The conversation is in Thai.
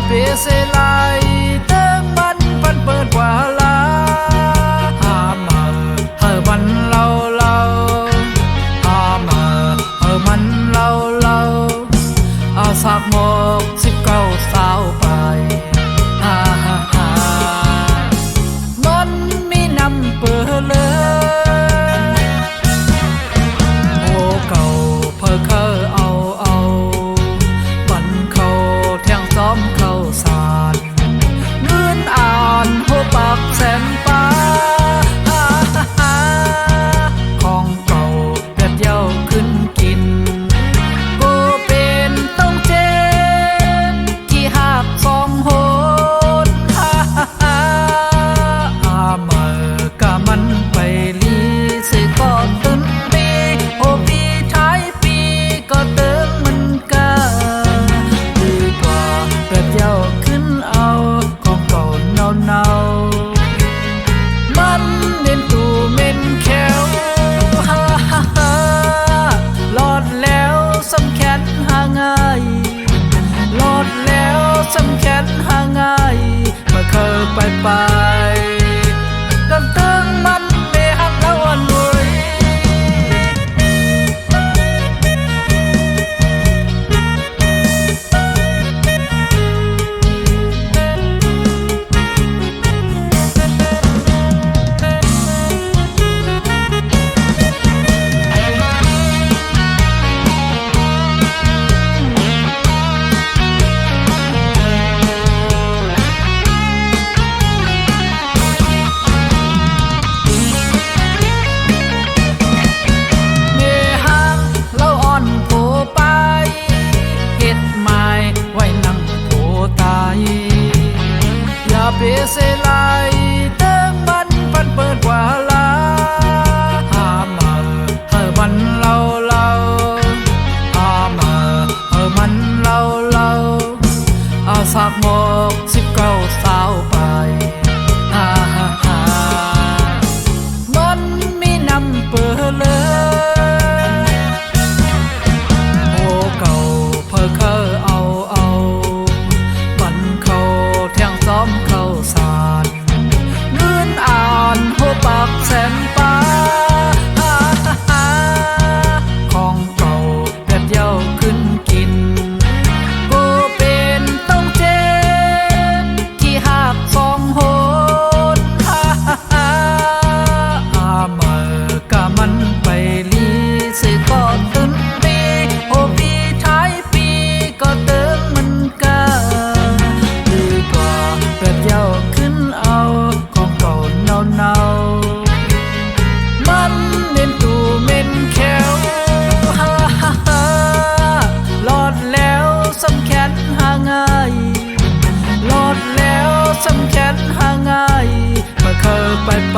เปเสลายเติงมันปันเปิดกว่าลาหามาเฮอมันเล่าหามาเฮอมันเล่าเอาสากหมก19สาวไปมันมีน้ำเปื้อเลยโอ้เก่าเพื่อเคยเอาบันเขาเที่ยงซ้อมเขาสารเงินอ่านหัวปากแสนป้าของเก่าเด็ดเย้าขึ้นกินกูเป็นต้องเจนกี่หาบสองโหนเมื่อกะมันไปลีสิก็ตื่นปีโอปีท้ายปีก็เติมมันกะดีกว่าเปิดเย้าขึ้นเอาของเก่าเนามันเน้นตูเม่นแขวหลอดแล้วสำแขนหาง่ายหลอดแล้วสำแขนหาง่ายเมื่อเคยไปกันตึงมันไม่หักแล้วอ่อนรวยเปเสลายเติงมันปันเปิดกว่าลาหามาเฮอมันเล่าหามาเฮอมันเล่าเอาสากหมก19สาวไปมันมีน้ำเปื้อเลยโอ้เก่าเพื่อเคยเอาบันเขาเที่ยงซ้อมเขาสารเงินอ่านหัวปากแสนป้าของเก่าเด็ดเย้าขึ้นกินกูเป็นต้องเจนกี่หาบสองโหนเมื่อกะมันไปลีสิก็ตื่นปีโอปีท้ายปีก็เติมมันกะดีกว่าเปิดเย้าขึ้นเอาของเก่าเนามันเน้นตูเม่นแขวหลอดแล้วสำแขนหาง่ายหลอดแล้วสำแขนหาง่ายเมื่อเคยไป